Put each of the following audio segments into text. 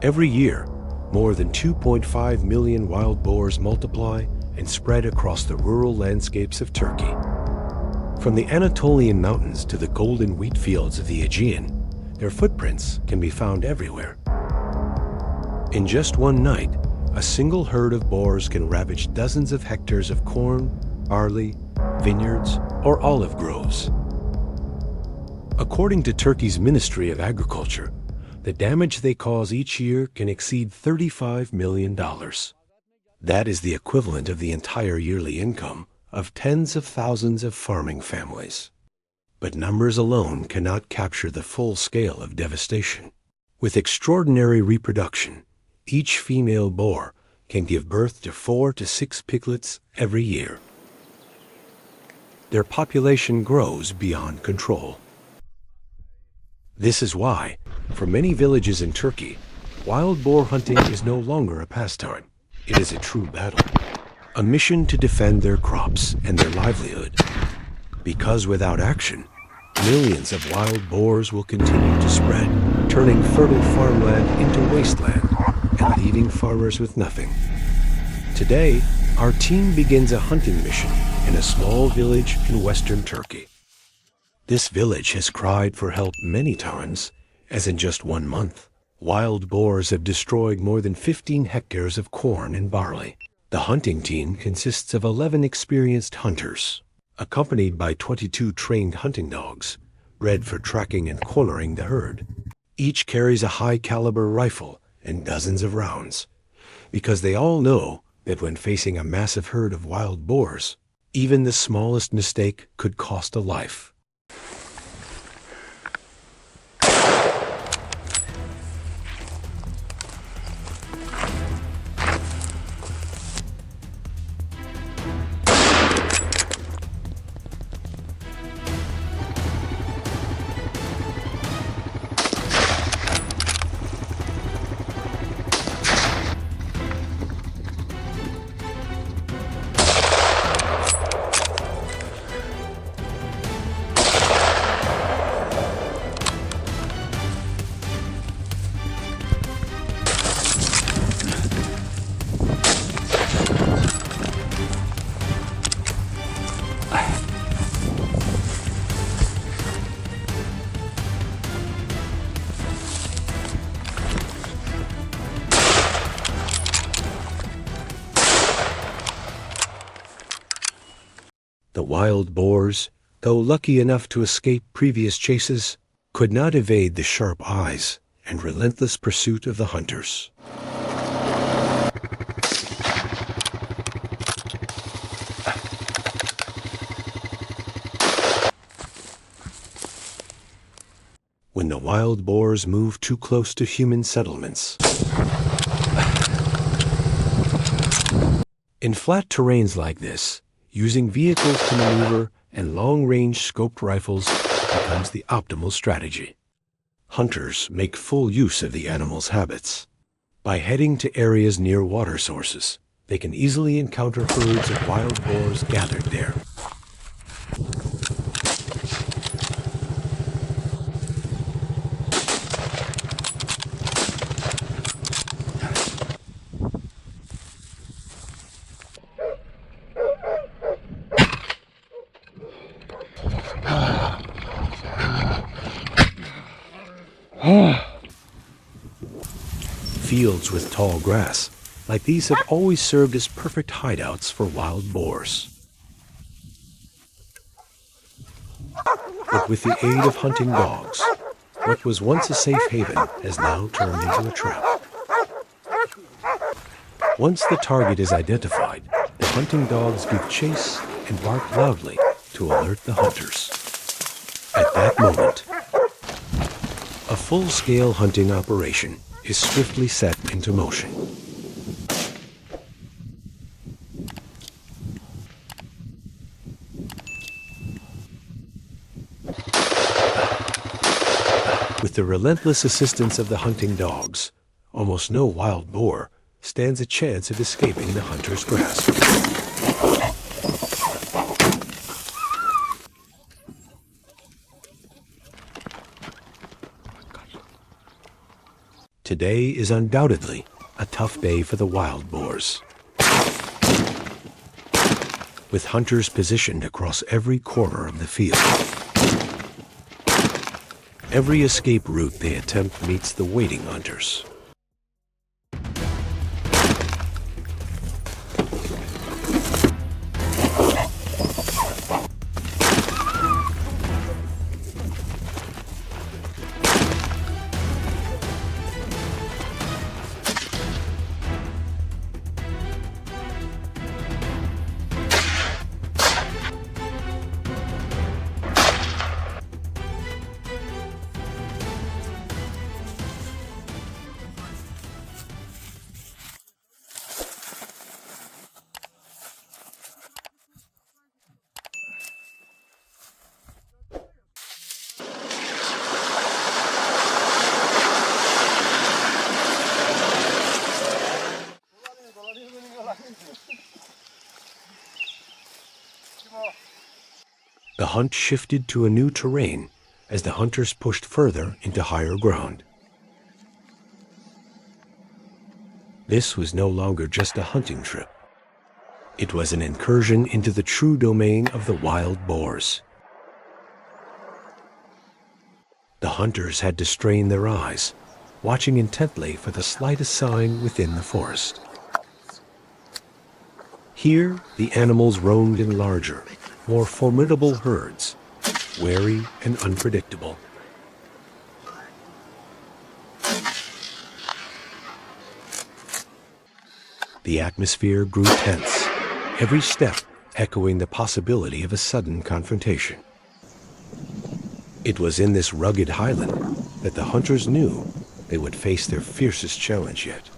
Every year, more than 2.5 million wild boars multiply and spread across the rural landscapes of Turkey. From the Anatolian mountains to the golden wheat fields of the Aegean, their footprints can be found everywhere. In just one night, a single herd of boars can ravage dozens of hectares of corn, barley, vineyards, or olive groves. According to Turkey's Ministry of Agriculture, the damage they cause each year can exceed $35 million. That is the equivalent of the entire yearly income of tens of thousands of farming families. But numbers alone cannot capture the full scale of devastation. With extraordinary reproduction, each female boar can give birth to 4 to 6 piglets every year. Their population grows beyond control. This is why, for many villages in Turkey, wild boar hunting is no longer a pastime. It is a true battle, a mission to defend their crops and their livelihood. Because without action, millions of wild boars will continue to spread, turning fertile farmland into wasteland and leaving farmers with nothing. Today, our team begins a hunting mission in a small village in western Turkey. This village has cried for help many times, as in just 1 month, wild boars have destroyed more than 15 hectares of corn and barley. The hunting team consists of 11 experienced hunters, accompanied by 22 trained hunting dogs, bred for tracking and cornering the herd. Each carries a high-caliber rifle and dozens of rounds, because they all know that when facing a massive herd of wild boars, even the smallest mistake could cost a life. The wild boars, though lucky enough to escape previous chases, could not evade the sharp eyes and relentless pursuit of the hunters. When the wild boars move too close to human settlements. In flat terrains like this, using vehicles to maneuver and long-range scoped rifles becomes the optimal strategy. Hunters make full use of the animals' habits. By heading to areas near water sources, they can easily encounter herds of wild boars gathered there. Fields with tall grass, like these, have always served as perfect hideouts for wild boars. But with the aid of hunting dogs, what was once a safe haven has now turned into a trap. Once the target is identified, the hunting dogs give chase and bark loudly to alert the hunters. At that moment, a full-scale hunting operation is swiftly set into motion. With the relentless assistance of the hunting dogs, almost no wild boar stands a chance of escaping the hunter's grasp. Today is undoubtedly a tough day for the wild boars. With hunters positioned across every corner of the field, every escape route they attempt meets the waiting hunters. The hunt shifted to a new terrain as the hunters pushed further into higher ground. This was no longer just a hunting trip. It was an incursion into the true domain of the wild boars. The hunters had to strain their eyes, watching intently for the slightest sign within the forest. Here, the animals roamed in larger, more formidable herds, wary and unpredictable. The atmosphere grew tense, every step echoing the possibility of a sudden confrontation. It was in this rugged highland that the hunters knew they would face their fiercest challenge yet.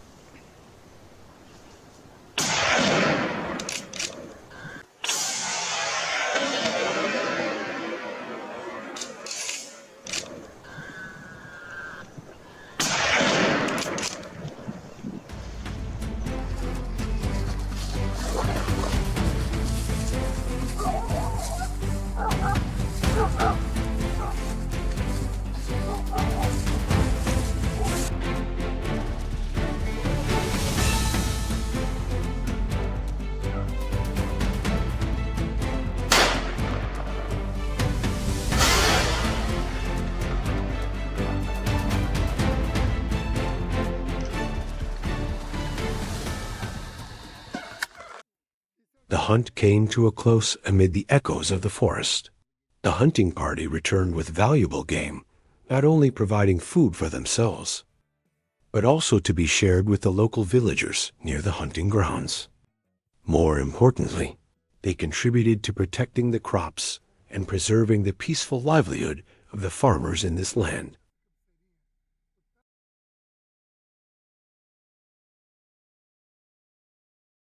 The hunt came to a close amid the echoes of the forest. The hunting party returned with valuable game, not only providing food for themselves, but also to be shared with the local villagers near the hunting grounds. More importantly, they contributed to protecting the crops and preserving the peaceful livelihood of the farmers in this land.